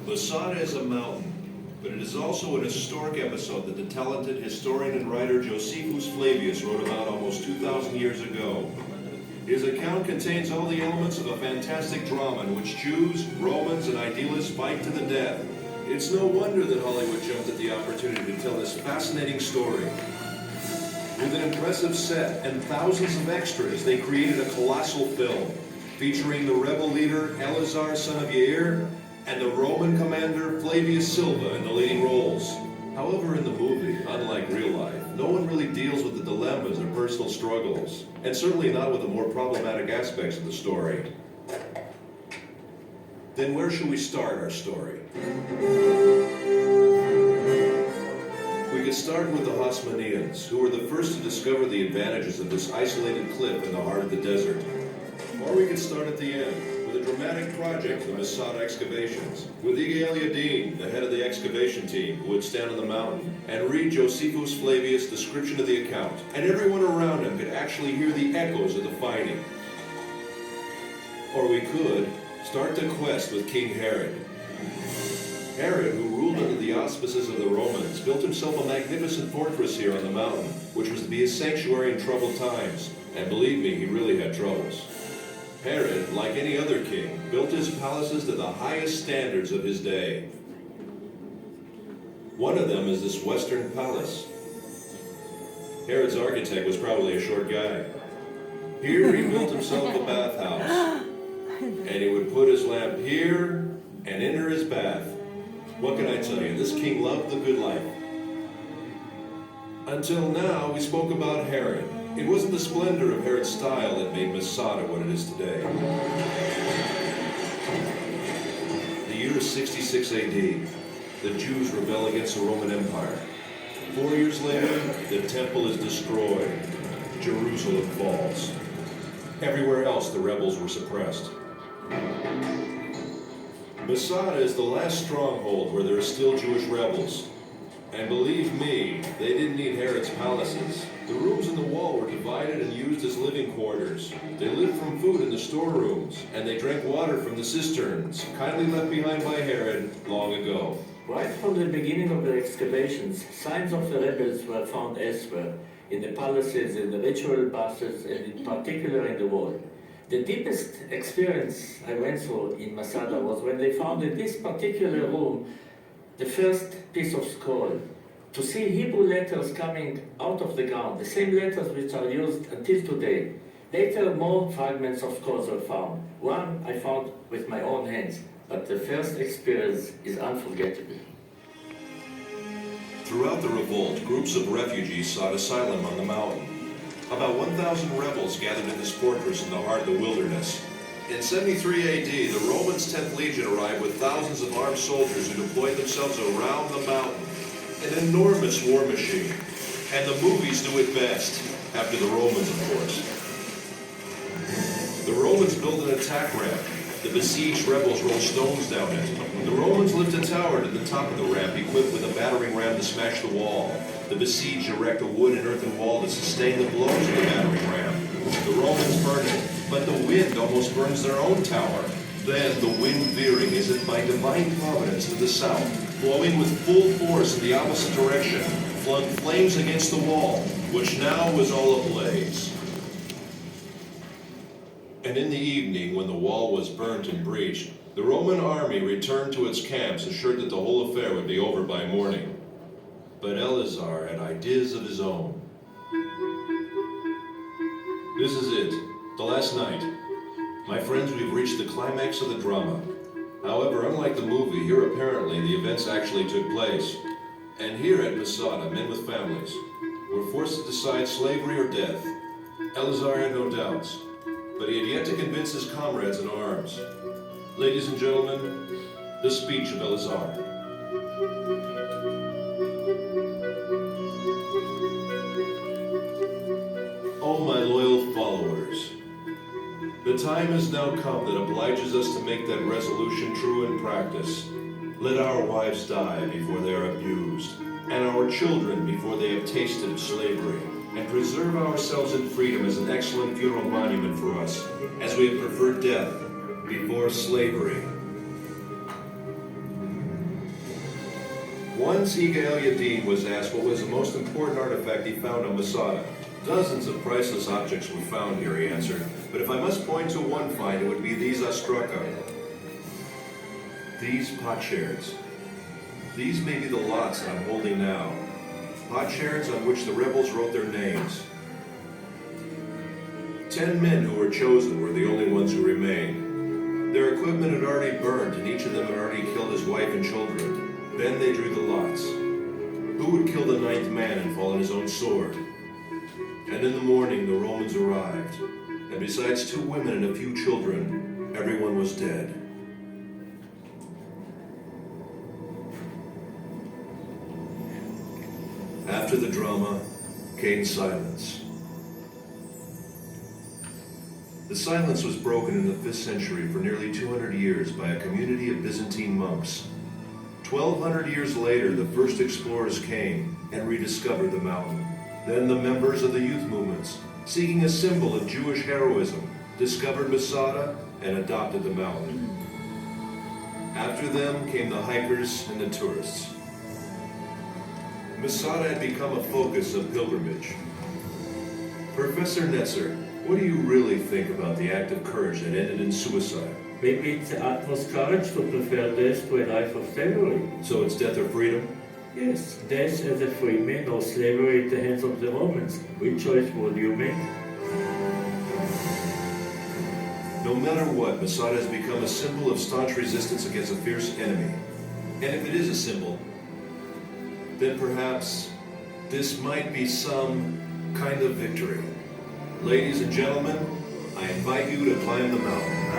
Masada is a mountain, but it is also an historic episode that the talented historian and writer Josephus Flavius wrote about almost 2,000 years ago. His account contains all the elements of a fantastic drama in which Jews, Romans, and idealists fight to the death. It's no wonder that Hollywood jumped at the opportunity to tell this fascinating story. With an impressive set and thousands of extras, they created a colossal film featuring the rebel leader Eleazar, son of Yair, and the Roman commander Flavius Silva in the leading roles. However, in the movie, unlike real life, no one really deals with the dilemmas or personal struggles, and certainly not with the more problematic aspects of the story. Then where should we start our story? We could start with the Hasmoneans, who were the first to discover the advantages of this isolated cliff in the heart of the desert. Or we could start at the end, with a dramatic project of the Masada excavations, with Ige Eliaddin, the head of the excavation team, who would stand on the mountain and read Josephus Flavius' description of the account, and everyone around him could actually hear the echoes of the fighting. Or we could start the quest with King Herod. Herod, who ruled under the auspices of the Romans, built himself a magnificent fortress here on the mountain, which was to be his sanctuary in troubled times. And believe me, he really had troubles. Herod, like any other king, built his palaces to the highest standards of his day. One of them is this Western palace. Herod's architect was probably a short guy. Here he built himself a bathhouse, and he would put his lamp here and enter his bath. What can I tell you? This king loved the good life. Until now, we spoke about Herod. It wasn't the splendor of Herod's style that made Masada what it is today. The year is 66 AD. The Jews rebel against the Roman Empire. 4 years later, the temple is destroyed. Jerusalem falls. Everywhere else, the rebels were suppressed. Masada is the last stronghold where there are still Jewish rebels. And believe me, they didn't need Herod's palaces. The rooms in the wall were divided and used as living quarters. They lived from food in the storerooms, and they drank water from the cisterns, kindly left behind by Herod long ago. Right from the beginning of the excavations, signs of the rebels were found elsewhere, in the palaces, in the ritual baths, and in particular in the wall. The deepest experience I went through in Masada was when they found in this particular room the first piece of scroll. To see Hebrew letters coming out of the ground, the same letters which are used until today. Later, more fragments of scrolls were found. One I found with my own hands, but the first experience is unforgettable. Throughout the revolt, groups of refugees sought asylum on the mountain. About 1,000 rebels gathered in this fortress in the heart of the wilderness. In 73 AD, the Romans' 10th Legion arrived with thousands of armed soldiers who deployed themselves around the mountain. An enormous war machine. And the movies do it best, after the Romans, of course. The Romans built an attack ramp. The besieged rebels rolled stones down it. The Romans lift a tower to the top of the ramp, equipped with a battering ram to smash the wall. The besieged erect a wood and earthen wall to sustain the blows of the battering ram. The Romans burn it, but the wind almost burns their own tower. Then the wind veering is it by divine providence to the south, blowing with full force in the opposite direction, flung flames against the wall, which now was all ablaze. And in the evening, when the wall was burnt and breached, the Roman army returned to its camps, assured that the whole affair would be over by morning. But Eleazar had ideas of his own. This is it, the last night. My friends, we've reached the climax of the drama. However, unlike the movie, here apparently the events actually took place. And here at Masada, men with families were forced to decide slavery or death. Eleazar had no doubts, but he had yet to convince his comrades in arms. Ladies and gentlemen, the speech of Eleazar. Oh, my loyal followers, the time has now come that obliges us to make that resolution true in practice. Let our wives die before they are abused, and our children before they have tasted of slavery. and preserve ourselves in freedom is an excellent funeral monument for us, as we have preferred death before slavery. Once Yigael Yadin was asked what was the most important artifact he found on Masada. Dozens of priceless objects were found here, he answered, but if I must point to one find, it would be these ostraka. These potsherds. These may be the lots that I'm holding now. Potsherds on which the rebels wrote their names. 10 men who were chosen were the only ones who remained. Their equipment had already burned, and each of them had already killed his wife and children. Then they drew the lots. Who would kill the 9th man and fall on his own sword? And in the morning the Romans arrived, and besides 2 women and a few children, everyone was dead. After the drama came silence. The silence was broken in the 5th century for nearly 200 years by a community of Byzantine monks. 1,200 years later, the first explorers came and rediscovered the mountain. Then the members of the youth movements, seeking a symbol of Jewish heroism, discovered Masada and adopted the mountain. After them came the hikers and the tourists. Masada had become a focus of pilgrimage. Professor Netzer, what do you really think about the act of courage that ended in suicide? Maybe it's the utmost courage to prefer death to a life of slavery. So it's death or freedom? Yes, death as a free man or slavery at the hands of the Romans. Which choice would you make? No matter what, Masada has become a symbol of staunch resistance against a fierce enemy. And if it is a symbol, then perhaps this might be some kind of victory. Ladies and gentlemen, I invite you to climb the mountain.